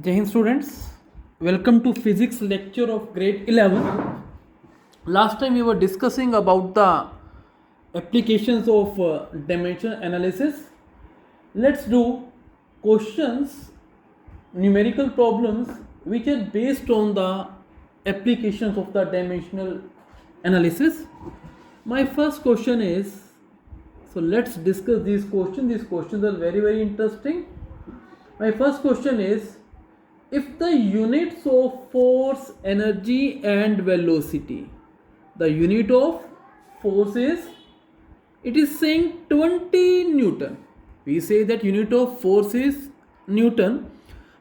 Jai Hind students, welcome to physics lecture of grade 11. Last time we were discussing about the applications of dimensional analysis. Let's do questions, numerical problems which are based on the applications of the dimensional analysis. My first question is, so let's discuss these questions. These questions are very interesting. My first question is, if the units of force, energy and velocity, the unit of force is, it is saying 20 Newton. We say that unit of force is Newton,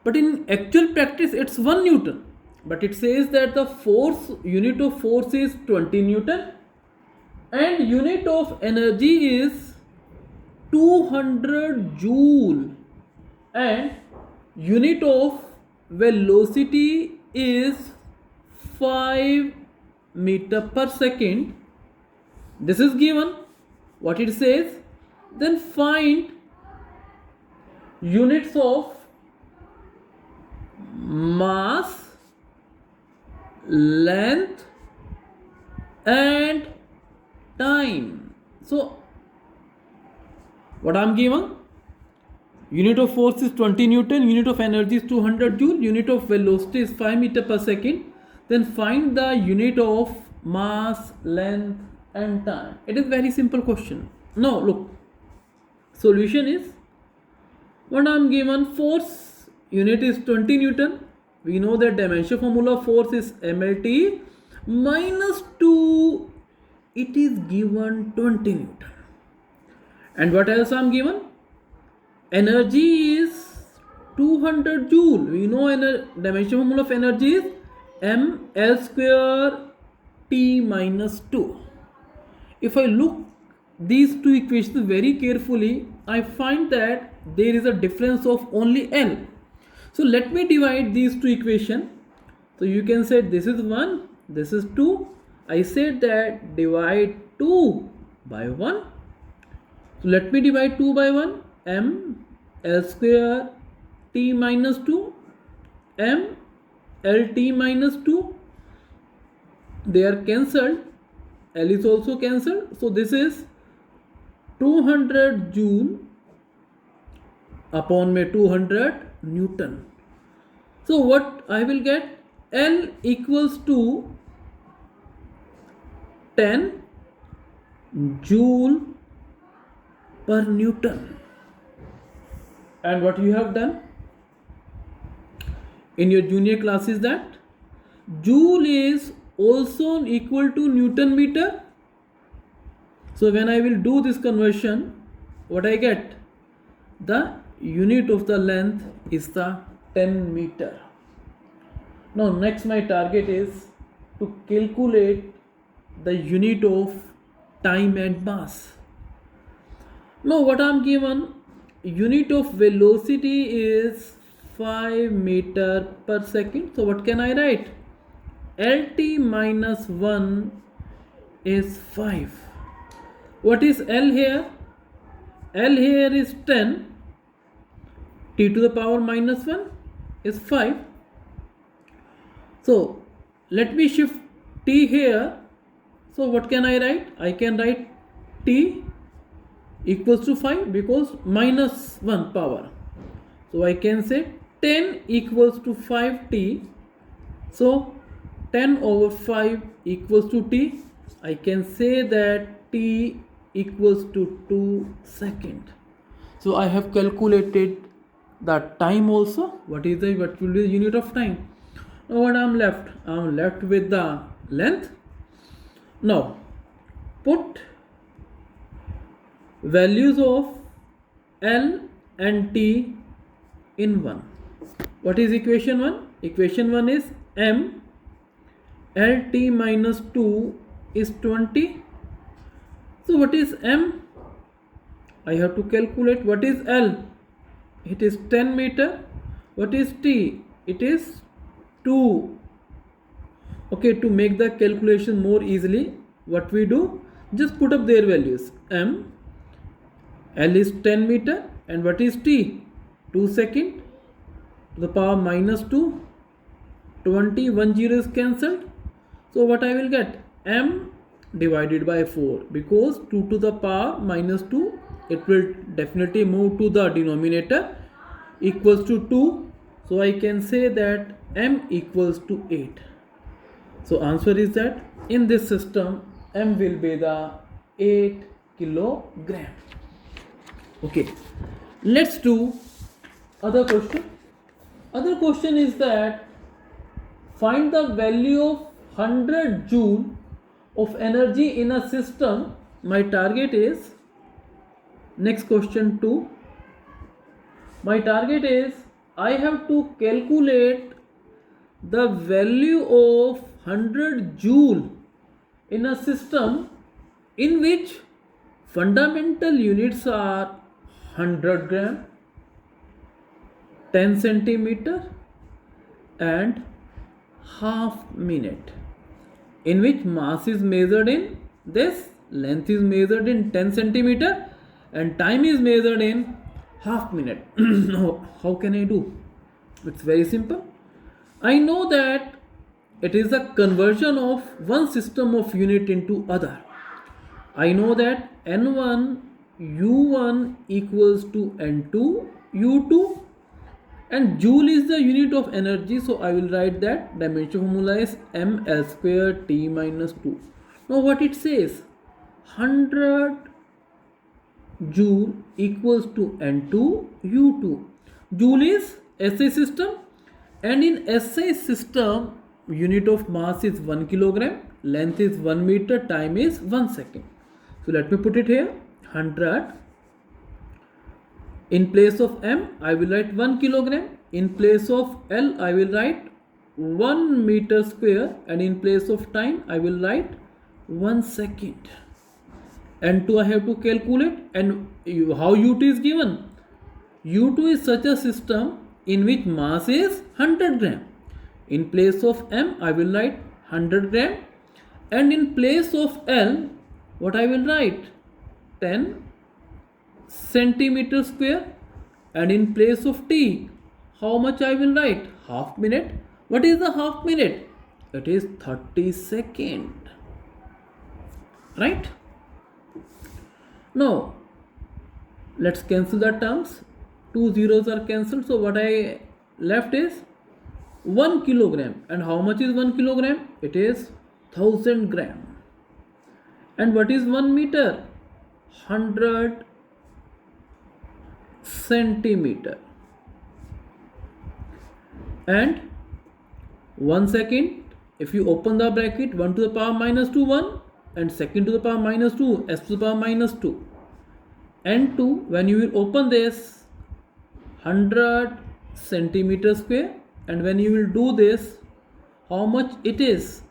but in actual practice it's 1 Newton. But it says that the force, unit of force is 20 Newton and unit of energy is 200 Joule and unit of velocity is 5 meter per second. This is given what it says. Then find units of mass, length and time. So what I am given, unit of force is 20 Newton, unit of energy is 200 Joule, unit of velocity is 5 meter per second. Then find the unit of mass, length and time. It is very simple question. Now look, solution is, what I am given, force unit is 20 Newton. We know that dimension formula of force is MLT minus 2. It is given 20 Newton. And what else I am given? Energy is 200 Joule. We know dimension formula of energy is mL square T minus 2. If I look these two equations very carefully, I find that there is a difference of only L. So let me divide these two equations. So you can say this is 1, this is 2. I said that divide 2 by 1. So let me divide 2 by 1. M L square T minus 2, M L T minus 2. They are cancelled. L is also cancelled. So this is 200 Joule upon 200 Newton. So what I will get? L equals to 10 Joule per Newton. And what you have done in your junior class is that Joule is also equal to Newton meter. So when I will do this conversion, what I get? The unit of the length is the 10 meter. Now next my target is to calculate the unit of time and mass. Now what I am given, unit of velocity is 5 meter per second. So what can I write? LT minus 1 is 5. What is L here? L here is 10. T to the power minus 1 is 5. So let me shift T here. So what can I write? I can write T equals to 5 because minus 1 power. So I can say 10 equals to 5t. So 10 over 5 equals to t. I can say that t equals to 2 seconds. So I have calculated the time also. What will be the unit of time? Now what I am left? I am left with the length. Now put values of L and T in 1. What is equation 1? Equation 1 is M LT minus 2 is 20. So what is M? I have to calculate. What is L? It is 10 meter. What is T? It is 2. Okay, to make the calculation more easily, what we do? Just put up their values. M L is 10 meter and what is T? 2 seconds. to the power minus 2, 20, 1 0 is cancelled. So what I will get? M divided by 4, because 2 to the power minus 2, it will definitely move to the denominator, equals to 2. So I can say that M equals to 8. So answer is that in this system M will be the 8 kilogram. Okay, let's do other question. Other question is that find the value of 100 joule of energy in a system. My target is, next question 2. My target is I have to calculate the value of 100 joule in a system in which fundamental units are 100 gram, 10 centimeter and half minute, in which mass is measured in this, length is measured in 10 centimeter and time is measured in half minute. Now how can I do? It's very simple. I know that it is a conversion of one system of unit into other. I know that N1 U1 equals to N2 U2, and joule is the unit of energy, so I will write that dimension formula is mL square T minus 2. Now what it says, 100 joule equals to N2 U2. Joule is SI system, and in SI system unit of mass is 1 kilogram, length is 1 meter, time is 1 second. So let me put it here, 100. In place of M I will write 1 kilogram, in place of L I will write 1 meter square, and in place of time I will write 1 second. N2 I have to calculate, and how U2 is given? U2 is such a system in which mass is 100 gram. In place of M I will write 100 gram, and in place of L what I will write? 10 centimeter square, and in place of T how much I will write? Half minute. What is the half minute? It is 30 seconds, right? Now let's cancel the terms. 2 zeros are cancelled, so what I left is 1 kilogram. And how much is 1 kilogram? It is 1000 gram. And what is 1 meter? 100 centimeter. And 1 second, if you open the bracket, 1 to the power minus 2 1, and second to the power minus 2, s to the power minus 2. And 2, when you will open this, 100 centimeter square, and when you will do this, how much it is?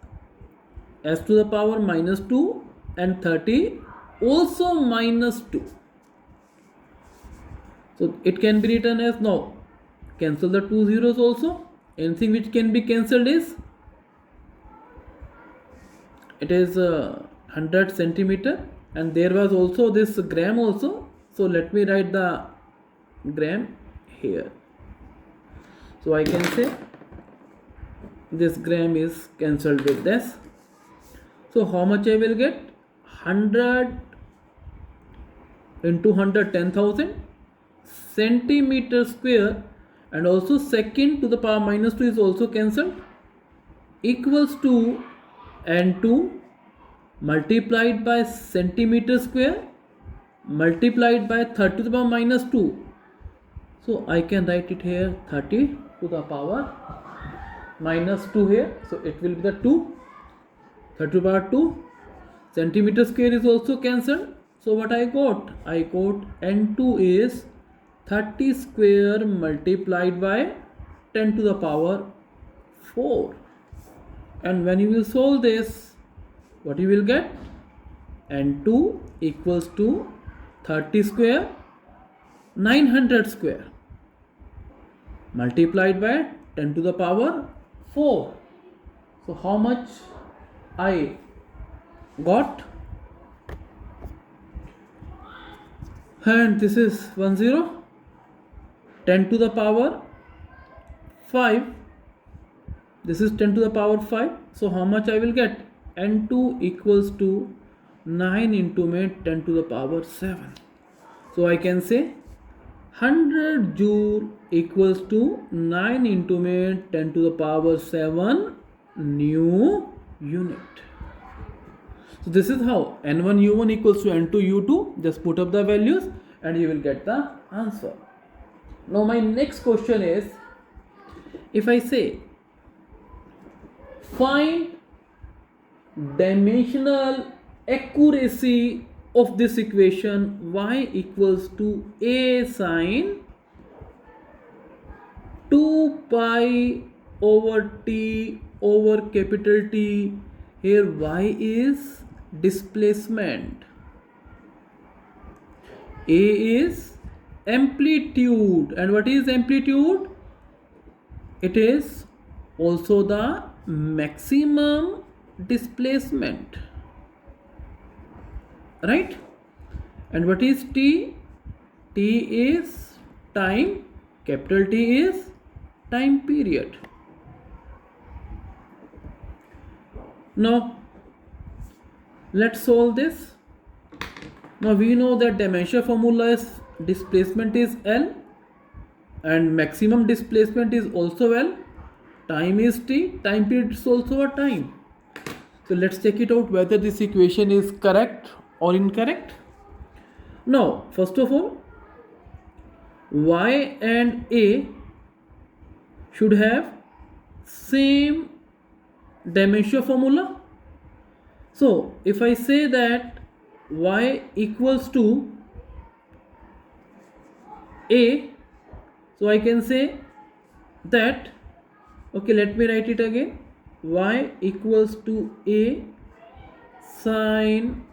S to the power minus 2 and 30 also minus 2. So it can be written as, now cancel the 2 zeros also. Anything which can be cancelled is, it is 100 centimeter, and there was also this gram also. So let me write the gram here. So I can say this gram is cancelled with this. So how much I will get? 100 into 100, 10,000 centimeter square, and also second to the power minus 2 is also cancelled, equals to N2 multiplied by centimeter square multiplied by 30 to the power minus 2. So I can write it here 30 to the power minus 2 here. So it will be the 2, 30 to the power 2. Centimeter square is also cancelled. So what I got? I got N2 is 30 square multiplied by 10 to the power 4. And when you will solve this, what you will get? N2 equals to 30 square 900 square multiplied by 10 to the power 4. So how much I got? And this is 10, 10 to the power 5. This is 10 to the power 5. So how much I will get? N2 equals to 9 into 10 to the power 7. So I can say 100 joule equals to 9 into 10 to the power 7 new unit. So this is how N1 U1 equals to N2 U2. Just put up the values and you will get the answer. Now my next question is, if I say find dimensional accuracy of this equation, y equals to a sine 2 pi over t over capital T. Here y is displacement, a is amplitude, and what is amplitude? It is also the maximum displacement, right? And what is t? T is time, capital T is time period. Now let's solve this. Now we know that dimension formula is displacement is L and maximum displacement is also L. Time is T, time period is also a time. So let's check it out whether this equation is correct or incorrect. Now first of all, y and a should have same dimension formula. So if I say that y equals to a, so I can say that, okay, let me write it again, y equals to a sine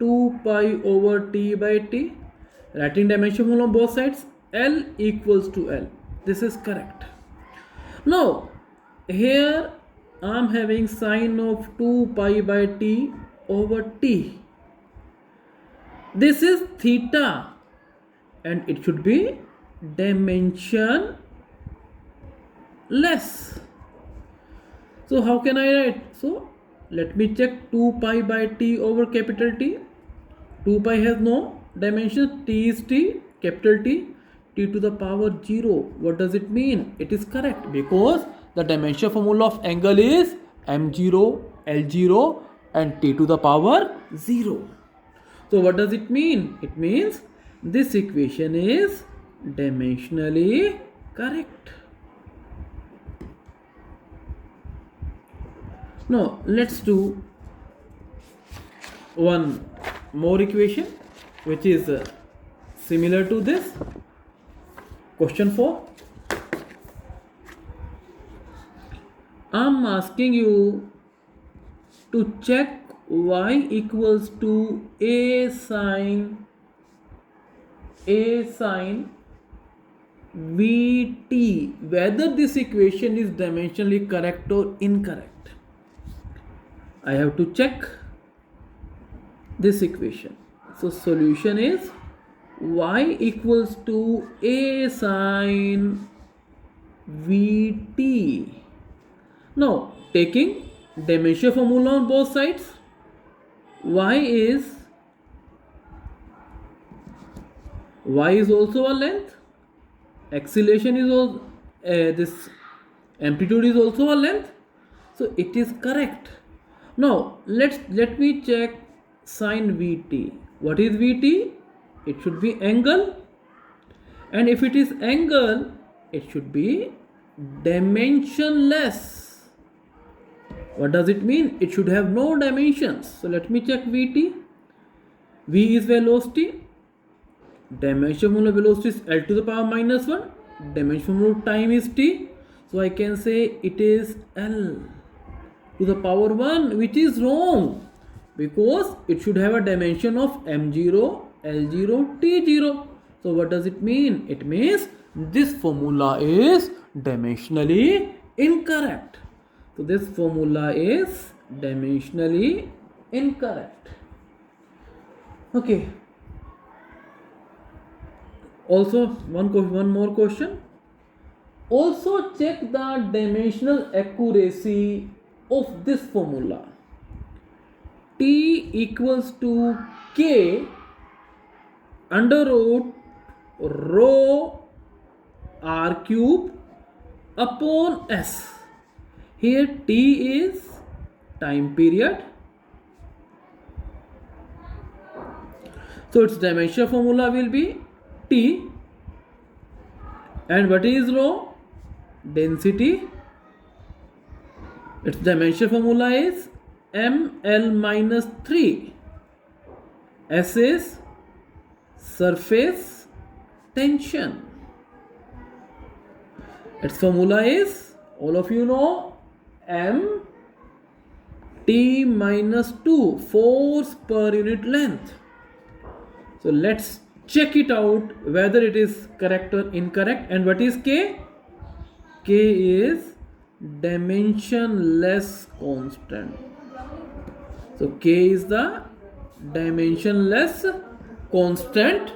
2 pi over t by t, writing dimension on both sides, L equals to L. This is correct. Now here I am having sine of 2 pi by t over t. This is theta and it should be dimension less. So how can I write? So let me check 2 pi by t over capital T. 2 pi has no dimension, t is t, capital T, t to the power 0. What does it mean? It is correct because the dimension formula of angle is m0, l0 and t to the power 0. So what does it mean? It means this equation is dimensionally correct. Now let's do one more equation which is similar to this. Question 4. I'm asking you to check y equals to a sine vt, whether this equation is dimensionally correct or incorrect. I have to check this equation. So solution is y equals to a sine vt. Now taking dimension formula on both sides, y is also a length, acceleration is also this amplitude is also a length, so it is correct. Now let me check sine vt. What is vt? It should be angle, and if it is angle, it should be dimensionless. What does it mean? It should have no dimensions. So let me check vt. V is velocity. Dimension formula velocity is L to the power minus 1. Dimension formula time is t. So I can say it is L to the power 1, which is wrong because it should have a dimension of m0, l0, t0. So what does it mean? It means this formula is dimensionally incorrect. So this formula is dimensionally incorrect. Okay. Also one more question. Also check the dimensional accuracy of this formula. T equals to K under root rho r cube upon S. Here T is time period. So its dimension formula will be T. And what is rho? Density. Its dimension formula is ml minus 3. S is surface tension. Its formula is, all of you know, m t minus 2 force per unit length. So let's check it out whether it is correct or incorrect. And what is K? K is dimensionless constant. So K is the dimensionless constant.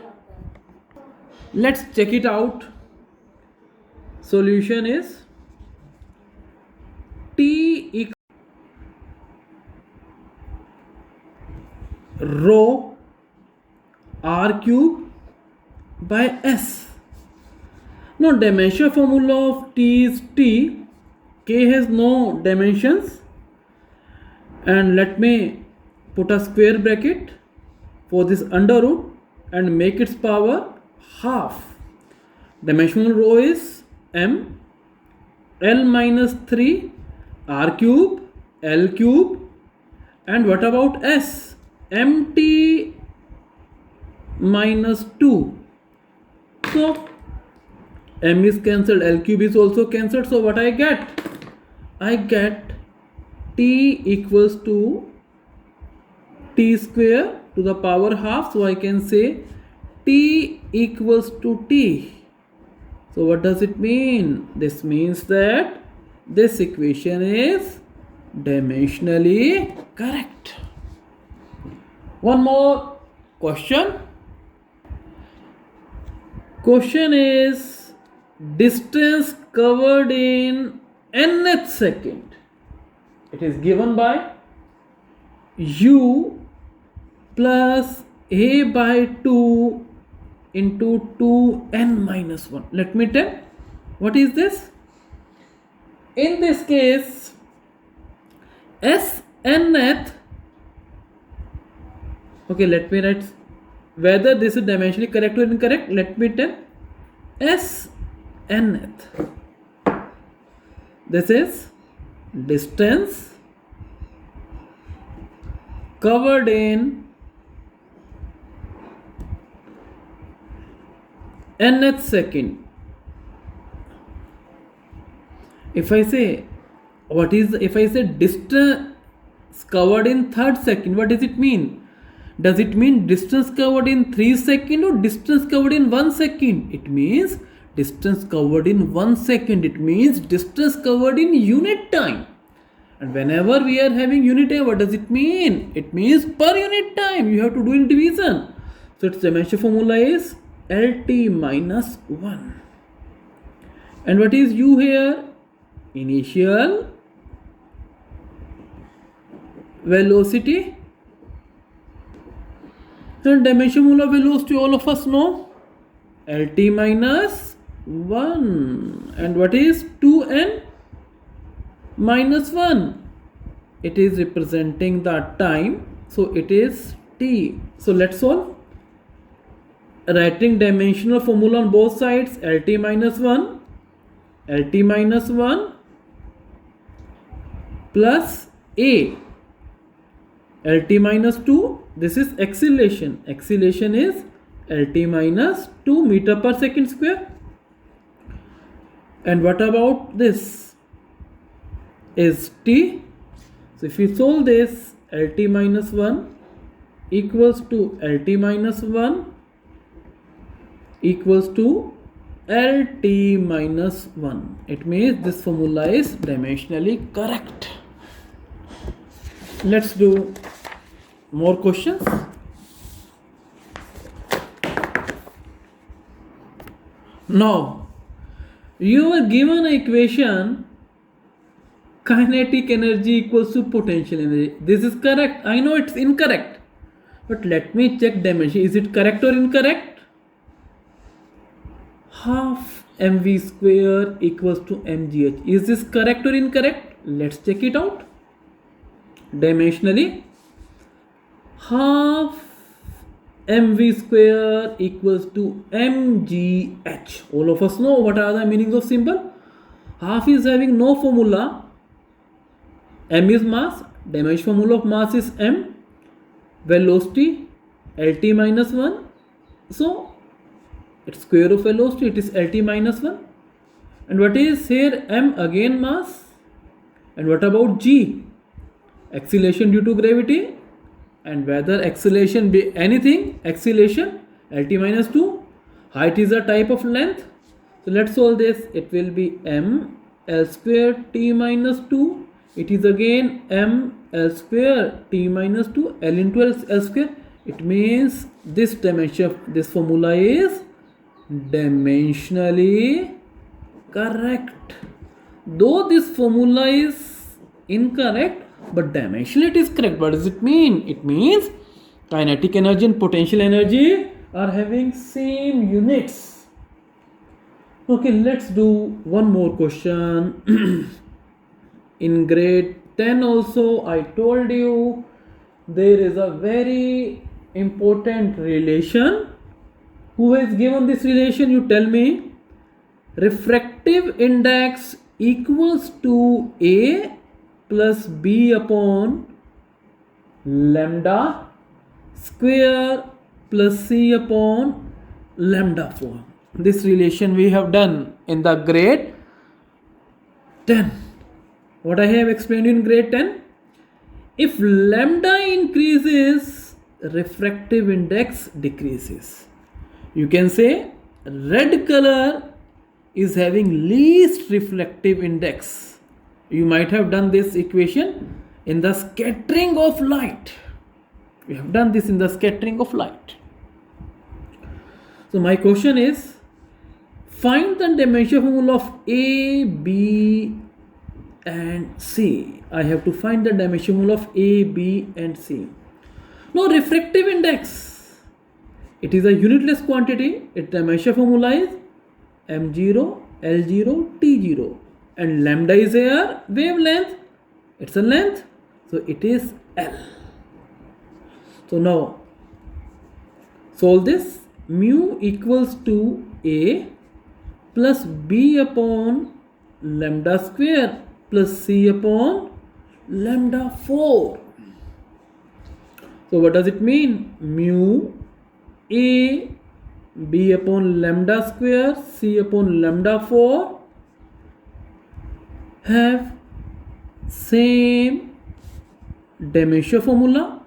Let's check it out. Solution is T equals rho r cube by S. Now dimension formula of T is T. K has no dimensions. And let me put a square bracket for this under root and make its power half. Dimensional rho is m, l minus 3, r cube, l cube, and what about S? mt minus 2. So m is cancelled, l cube is also cancelled. So what I get? I get T equals to T square to the power half. So I can say T equals to T. So what does it mean? This means that this equation is dimensionally correct. One more question. Question is distance covered in nth second. It is given by u plus a by 2 into 2n minus 1. Let me tell what is this. In this case, snth. Okay, let me write whether this is dimensionally correct or incorrect. Let me tell snth. This is distance covered in nth second. If I say distance covered in third second, what does it mean? Does it mean distance covered in 3 seconds or distance covered in 1 second? It means distance covered in 1 second. It means distance covered in unit time. And whenever we are having unit time, what does it mean? It means per unit time. You have to do in division. So its dimension formula is LT minus 1. And what is U here? Initial velocity. And dimension formula velocity all of us know. LT minus 1. And what is 2n minus 1? It is representing the time. So it is T. So let's solve. Writing dimensional formula on both sides. LT minus 1. LT minus 1 plus A. LT minus 2. This is acceleration. Acceleration is LT minus 2 meter per second square. And what about this? Is T. So if you solve this, LT minus 1 equals to LT minus 1 equals to LT minus 1. It means this formula is dimensionally correct. Let's do more questions. Now, You were given an equation, kinetic energy equals to potential energy. This is correct. I know it's incorrect, but let me check dimension. Is it correct or incorrect? Half mv square equals to mgh. Is this correct or incorrect? Let's check it out. Dimensionally, half mv square equals to mgh. All of us know what are the meanings of symbol. Half is having no formula. M is mass, dimension formula of mass is m, velocity lt minus 1. So it's square of velocity, it is lt minus 1. And what is here? M, again mass. And what about g? Acceleration due to gravity. And whether acceleration be anything, acceleration lt minus 2. Height is a type of length. So let's solve this. It will be m l square t minus 2. It is again m l square t minus 2 l into l square. It means this dimension, this formula is dimensionally correct. Though this formula is incorrect, but dimensionally it is correct. What does it mean? It means kinetic energy and potential energy are having same units. Okay, let's do one more question. In grade 10 also, I told you there is a very important relation. Who has given this relation? You tell me. Refractive index equals to A plus B upon lambda square plus C upon lambda 4. This relation we have done in the grade 10. What I have explained in grade 10? If lambda increases, refractive index decreases. You can say red color is having least reflective index. You might have done this equation in the scattering of light. We have done this in the scattering of light. So my question is, find the dimension formula of A, B and C. I have to find the dimension formula of A, B and C. Now refractive index, it is a unitless quantity. Its dimension formula is m0, l0, t0, and lambda is a wavelength. It's a length, so it is L. So now solve this. Mu equals to A plus B upon lambda square plus C upon lambda 4. So what does it mean? Mu A B upon lambda square C upon lambda 4 have same dimension formula.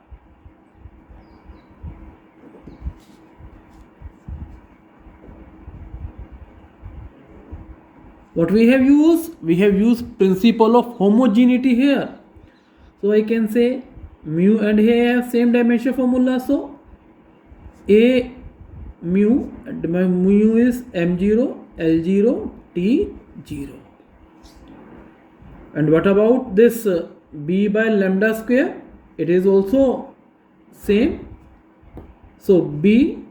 What we have used? We have used principle of homogeneity here. So I can say mu and A have same dimension formula. So A mu, and my mu is m0, l0, t0. And what about this B by lambda square? It is also same. So B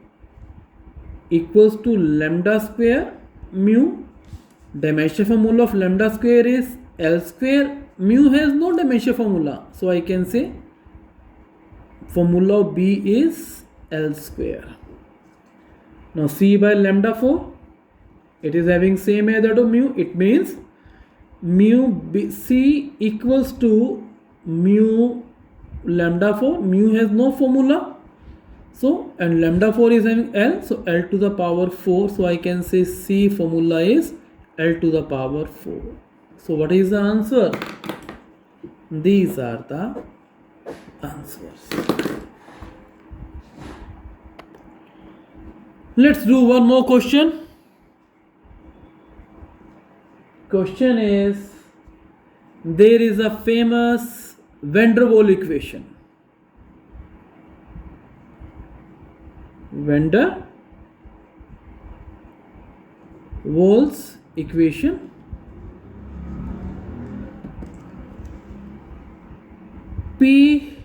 equals to lambda square mu. Dimension formula of lambda square is L square. Mu has no dimension formula. So I can say formula of B is L square. Now C by lambda 4, it is having same as that of mu. It means mu B, C equals to mu lambda 4. Mu has no formula. So, and lambda 4 is having L. So L to the power 4. So I can say C formula is L to the power 4. So what is the answer? These are the answers. Let's do one more question. Question is, there is a famous van der Waals equation. Van der Waals equation. P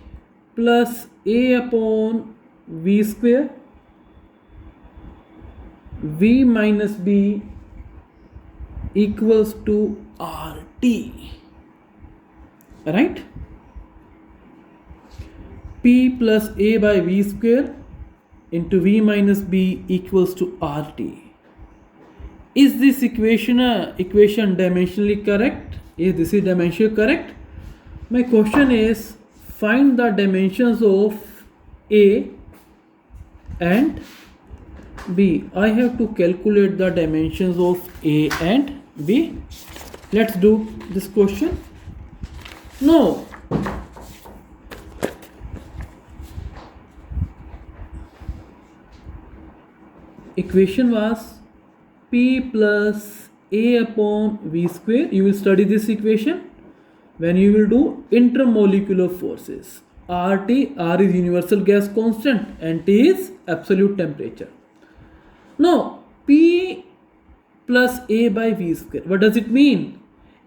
plus A upon V square, V minus B equals to RT, right? P plus A by V square into V minus B equals to RT. Is this equation dimensionally correct? Is this dimensionally correct? My question is, find the dimensions of A and B. I have to calculate the dimensions of A and B. Let's do this question. No. Equation was P plus A upon V square. You will study this equation when you will do intermolecular forces. RT, R is universal gas constant and T is absolute temperature. Now, P plus A by V square. What does it mean?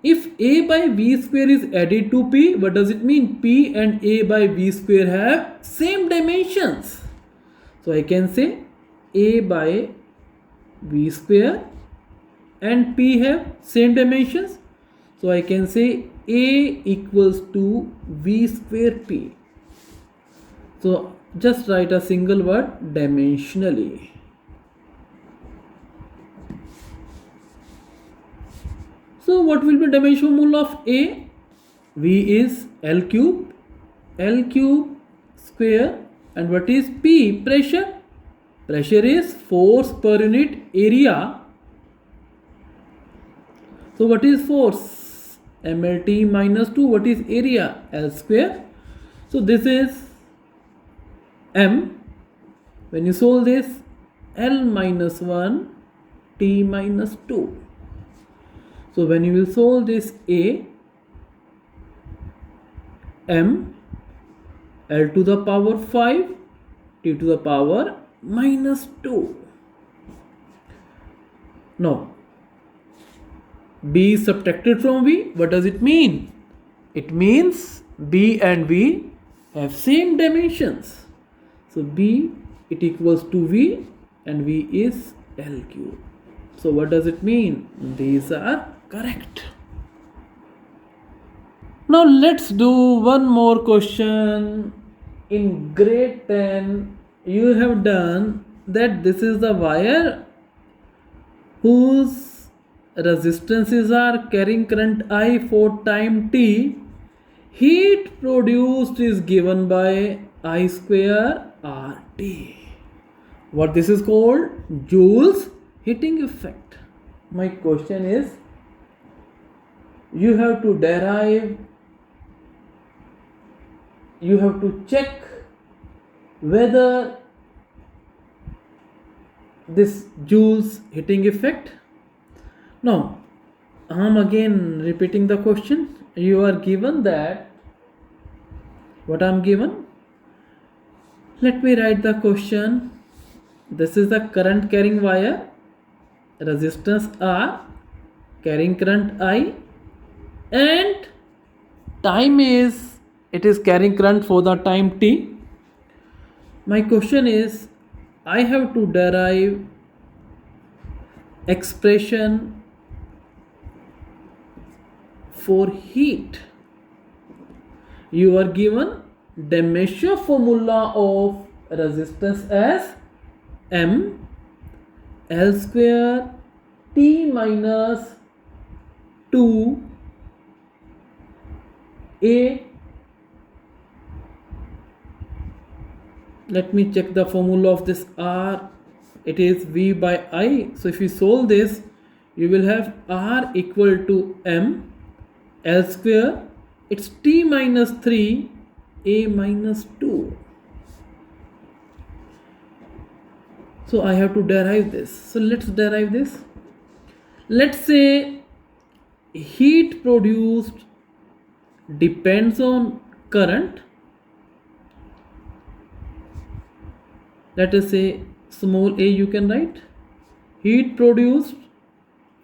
If A by V square is added to P, what does it mean? P and A by V square have same dimensions. So I can say A by V square and P have same dimensions. So I can say A equals to V square P. So just write a single word, dimensionally. So what will be dimension mole of A? V is L cube square, and what is P? Pressure. Pressure is force per unit area. So what is force? MLT minus 2. What is area? L square. So this is M. When you solve this, L minus 1, T minus 2. So when you will solve this, A, M, L to the power 5, T to the power minus 2. Now, B is subtracted from V. What does it mean? It means B and V have same dimensions. So B, it equals to V and V is L cube. So what does it mean? These are correct. Now let's do one more question. In grade 10, you have done that this is the wire whose resistances are carrying current I for time t. Heat produced is given by I square RT. What this is called? Joule's heating effect. My question is, you have to derive, you have to check whether this Joule's heating effect. Now, I am again repeating the question. You are given that, what I am given? Let me write the question. This is the current carrying wire, resistance R, carrying current I, and time is, it is carrying current for the time t. My question is, I have to derive expression for heat. You are given the measure formula of resistance as M L square T minus 2 A. Let me check the formula of this R. It is V by I. So if you solve this, you will have R equal to M L square. It's T minus 3 A minus 2. So I have to derive this. So let's derive this. Let's say heat produced depends on current. Let us say small a, you can write. Heat produced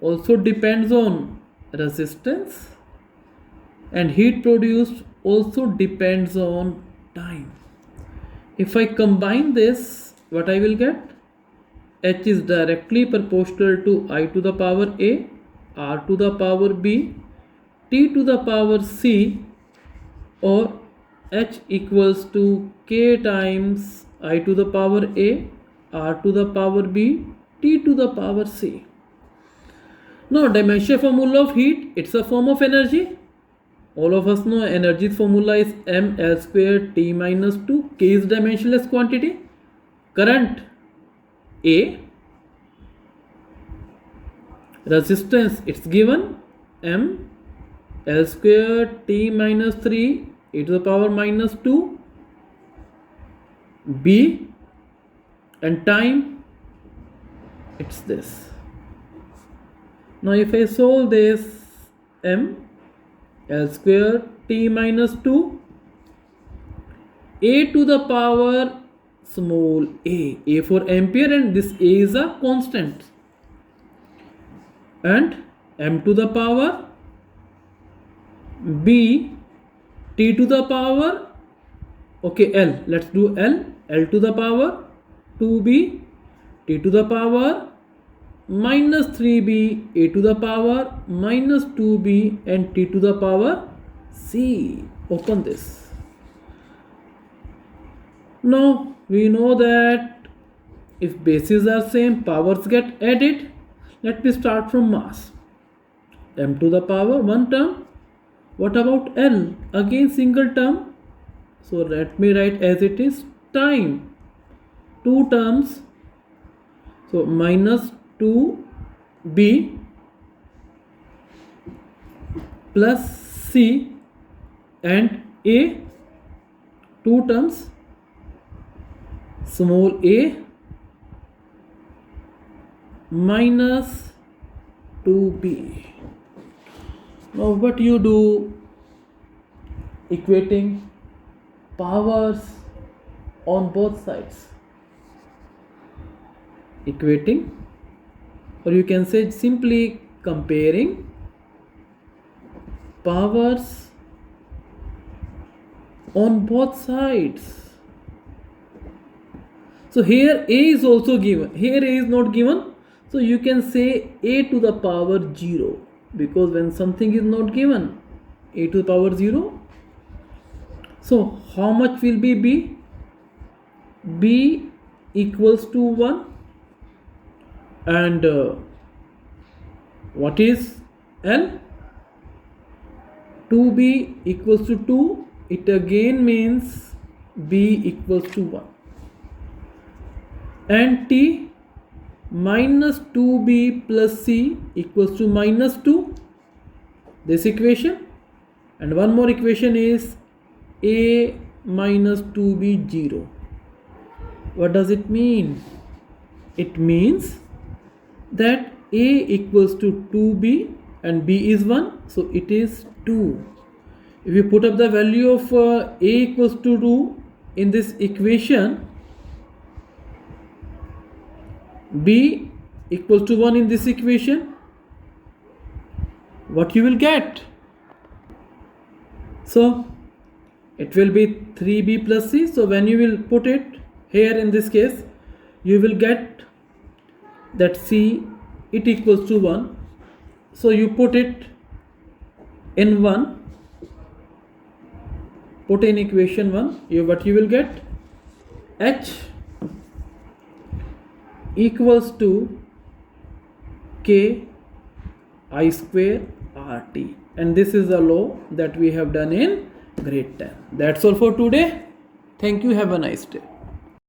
also depends on resistance, and heat produced also depends on time. If I combine this, what I will get? H is directly proportional to I to the power A, R to the power B, T to the power C, or H equals to K times I to the power A, R to the power B, T to the power C. Now, dimension formula of heat, it's a form of energy. All of us know energy formula is mL square T minus 2. K is dimensionless quantity. Current A. Resistance, it's given M L square T minus 3 e to the power minus 2 B, and time, it's this. Now if I solve this, M L square T minus 2 A to the power small a for ampere, and this A is a constant, and M to the power B, T to the power, okay, L, let's do L to the power 2B, T to the power minus 3B, A to the power minus 2B, and T to the power C. Open this. Now we know that if bases are same, powers get added. Let me start from mass. M to the power, one term. What about L? Again single term. So let me write as it is. Time, two terms. So minus 2B plus C, and A, two terms. Small a minus 2b. Now what you do? Equating powers on both sides. Equating, or you can say simply comparing powers on both sides. So here A is also given, here A is not given, so you can say A to the power 0, because when something is not given, A to the power 0. So how much will be B? B equals to 1, and what is L? 2B equals to 2, it again means B equals to 1. And T minus 2B plus C equals to minus 2, this equation. And one more equation is A minus 2B 0. What does it mean? It means that A equals to 2B and B is 1, so it is 2. If you put up the value of A equals to 2 in this equation, B equals to 1 in this equation, what you will get? So it will be 3B plus C. So when you will put it here in this case, you will get that C, it equals to 1. So you put it in 1, put in equation 1, what you will get? H equals to K I square RT, and this is the law that we have done in grade 10. That's all for today. Thank you. Have a nice day.